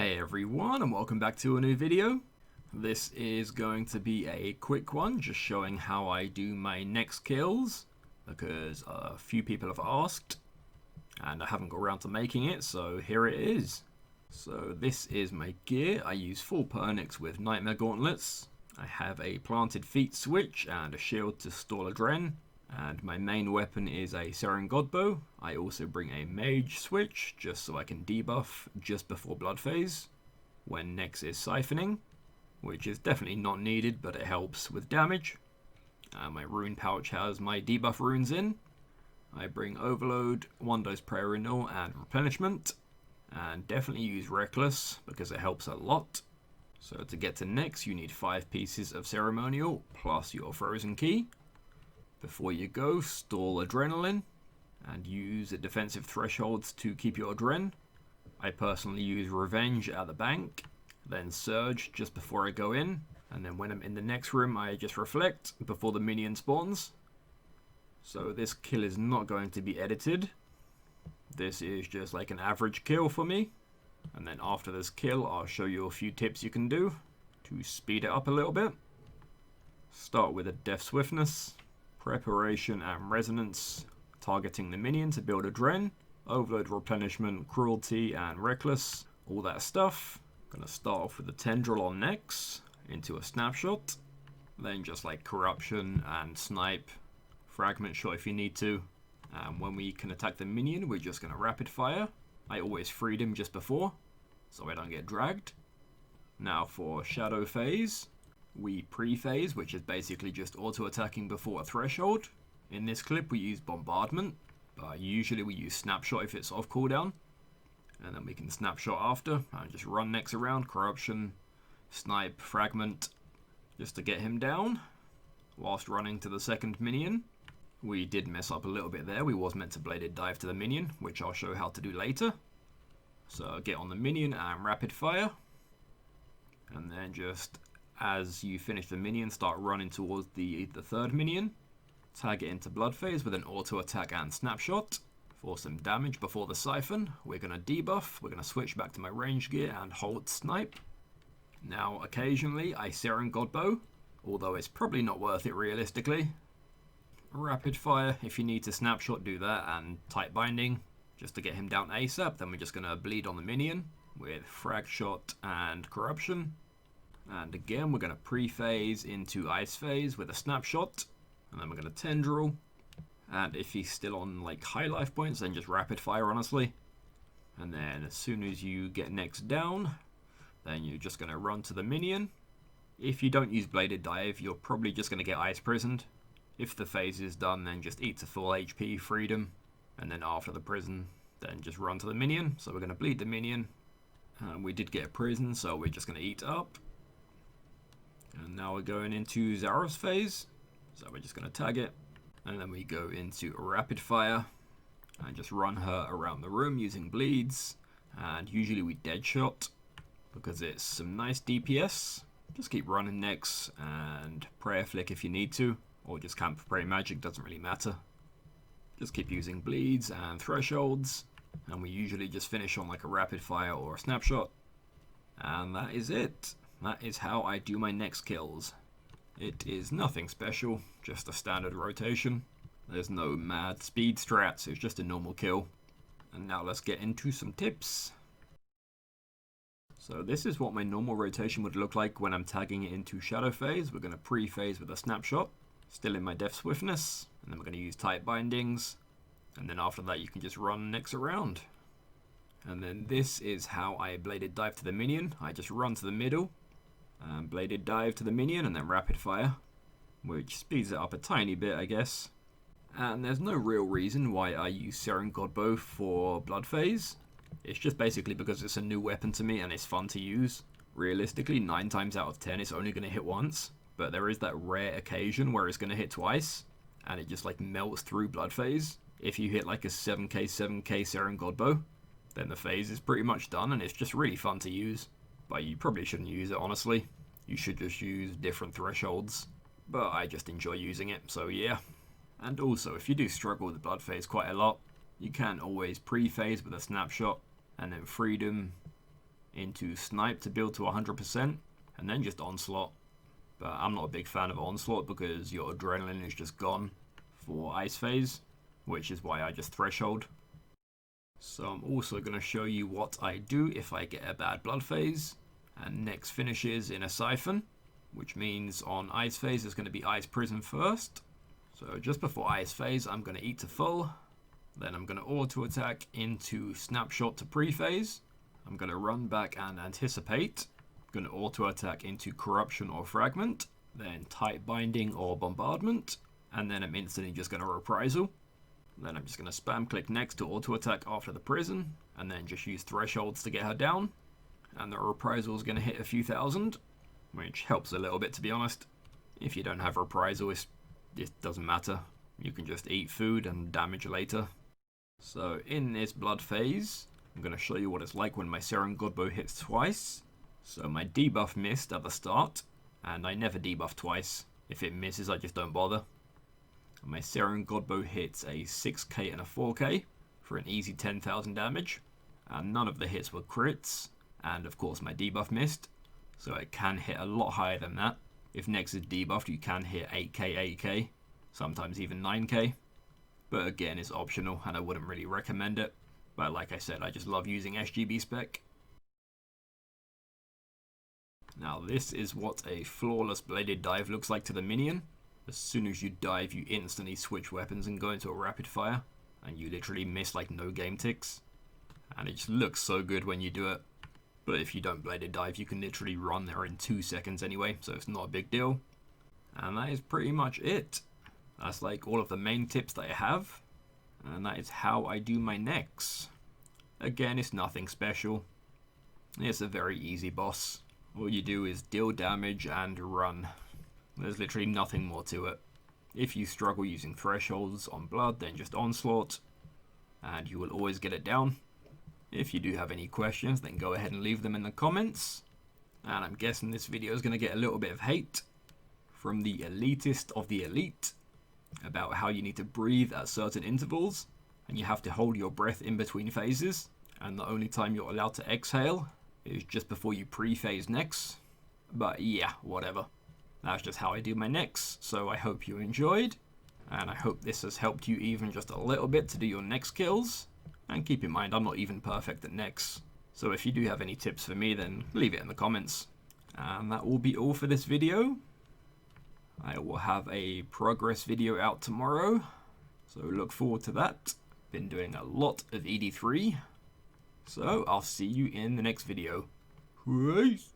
Hey everyone, and welcome back to a new video. This is going to be a quick one, just showing how I do my next kills, because a few people have asked, and I haven't got around to making it, so here it is. So this is my gear. I use full Pernix with Nightmare Gauntlets. I have a planted feet switch and a shield to stall a Dren. And my main weapon is a Seren Godbow. I also bring a mage switch, just so I can debuff just before blood phase, when Nex is siphoning, which is definitely not needed, but it helps with damage. My rune pouch has my debuff runes in. I bring Overload, One Dose Prayer Renewal, and Replenishment, and definitely use Reckless, because it helps a lot. So to get to Nex, you need 5 pieces of Ceremonial, plus your Frozen Key. Before you go, stall Adrenaline and use the defensive thresholds to keep your Adren. I personally use Revenge at the bank, then Surge just before I go in, and then when I'm in the next room I just Reflect before the minion spawns. So this kill is not going to be edited. This is just like an average kill for me. And then after this kill I'll show you a few tips you can do to speed it up a little bit. Start with a Death Swiftness, Preparation and Resonance, targeting the minion to build a Dren, Overload, Replenishment, Cruelty and Reckless, all that stuff. Gonna start off with a Tendril on Nex, into a Snapshot, then just like Corruption and Snipe, Fragment Shot if you need to, and when we can attack the minion we're just gonna Rapid Fire. I always freed him just before, so I don't get dragged. Now for Shadow Phase, we pre-phase, which is basically just auto-attacking before a threshold. In this clip we use Bombardment, but usually we use Snapshot if it's off cooldown. And then we can Snapshot after, and just run Nex around, Corruption, Snipe, Fragment, just to get him down, whilst running to the second minion. We did mess up a little bit there, we was meant to Bladed Dive to the minion, which I'll show how to do later. So get on the minion and Rapid Fire, and then just as you finish the minion, start running towards the third minion. Tag it into blood phase with an auto attack and Snapshot for some damage before the siphon. We're going to debuff, we're going to switch back to my range gear and hold Snipe. Now occasionally I Seren Godbow, although it's probably not worth it realistically. Rapid Fire, if you need to Snapshot, do that, and Tight Binding just to get him down ASAP. Then we're just going to bleed on the minion with Frag Shot and Corruption. And again, we're going to pre-phase into Ice Phase with a Snapshot. And then we're going to Tendril. And if he's still on like high life points, then just Rapid Fire, honestly. And then as soon as you get Nex down, then you're just going to run to the minion. If you don't use Bladed Dive, you're probably just going to get Ice Prisoned. If the phase is done, then just eat to full HP, Freedom. And then after the prison, then just run to the minion. So we're going to bleed the minion. And we did get a prison, so we're just going to eat up. And now we're going into Zaros phase, so we're just going to tag it, and then we go into Rapid Fire, and just run her around the room using bleeds, and usually we Deadshot, because it's some nice DPS. Just keep running Nex, and Prayer Flick if you need to, or just Camp Pray Magic, doesn't really matter. Just keep using bleeds and thresholds, and we usually just finish on like a Rapid Fire or a Snapshot, and that is it. That is how I do my Nex kills. It is nothing special, just a standard rotation. There's no mad speed strats, it's just a normal kill. And now let's get into some tips. So this is what my normal rotation would look like when I'm tagging it into Shadow Phase. We're going to pre-phase with a Snapshot, still in my Death Swiftness, and then we're going to use Tight Bindings, and then after that you can just run Nex around. And then this is how I Bladed Dive to the minion. I just run to the middle, and Bladed Dive to the minion, and then Rapid Fire, which speeds it up a tiny bit, I guess. And there's no real reason why I use Seren Godbow for blood phase. It's just basically because it's a new weapon to me and it's fun to use. Realistically, 9 times out of 10 it's only going to hit once, but there is that rare occasion where it's going to hit twice, and it just like melts through blood phase. If you hit like a 7k Seren Godbow, then the phase is pretty much done, and it's just really fun to use. But you probably shouldn't use it, honestly. You should just use different thresholds. But I just enjoy using it, so yeah. And also, if you do struggle with the blood phase quite a lot, you can always pre-phase with a Snapshot, and then Freedom into Snipe to build to 100%, and then just Onslaught. But I'm not a big fan of Onslaught because your adrenaline is just gone for Ice Phase, which is why I just Threshold. So I'm also going to show you what I do if I get a bad Blood Phase, and next finishes in a Siphon, which means on Ice Phase it's going to be Ice Prison first. So just before Ice Phase I'm going to eat to full, then I'm going to auto attack into Snapshot to pre-phase. I'm going to run back and anticipate. I'm going to auto attack into Corruption or Fragment, then Tight Binding or Bombardment, and then I'm instantly just going to Reprisal. Then I'm just going to spam click next to auto attack after the prison, and then just use Thresholds to get her down. And the Reprisal is going to hit a few thousand, which helps a little bit to be honest. If you don't have Reprisal, it doesn't matter. You can just eat food and damage later. So in this Blood Phase, I'm going to show you what it's like when my Seren Godbow hits twice. So my debuff missed at the start, and I never debuff twice. If it misses, I just don't bother. And my Seren Godbow hits a 6k and a 4k for an easy 10,000 damage, and none of the hits were crits, and of course my debuff missed, so it can hit a lot higher than that. If Nex is debuffed, you can hit 8k, 8k, sometimes even 9k. But again, it's optional and I wouldn't really recommend it. But like I said, I just love using SGB spec. Now this is what a flawless bladed dive looks like to the minion. As soon as you dive, you instantly switch weapons and go into a rapid fire. And you literally miss like no game ticks. And it just looks so good when you do it. But if you don't bladed dive, you can literally run there in 2 seconds anyway, so it's not a big deal. And that is pretty much it. That's like all of the main tips that I have, and that is how I do my Nex. Again, it's nothing special. It's a very easy boss. All you do is deal damage and run. There's literally nothing more to it. If you struggle using Thresholds on Blood, then just Onslaught, and you will always get it down. If you do have any questions, then go ahead and leave them in the comments. And I'm guessing this video is going to get a little bit of hate from the elitist of the elite about how you need to breathe at certain intervals, and you have to hold your breath in between phases, and the only time you're allowed to exhale is just before you pre-phase Nex. But yeah, whatever. That's just how I do my Nex, so I hope you enjoyed, and I hope this has helped you even just a little bit to do your Nex kills. And keep in mind, I'm not even perfect at Nex, so if you do have any tips for me, then leave it in the comments. And that will be all for this video. I will have a progress video out tomorrow, so look forward to that. Been doing a lot of ED3, so I'll see you in the next video. Peace!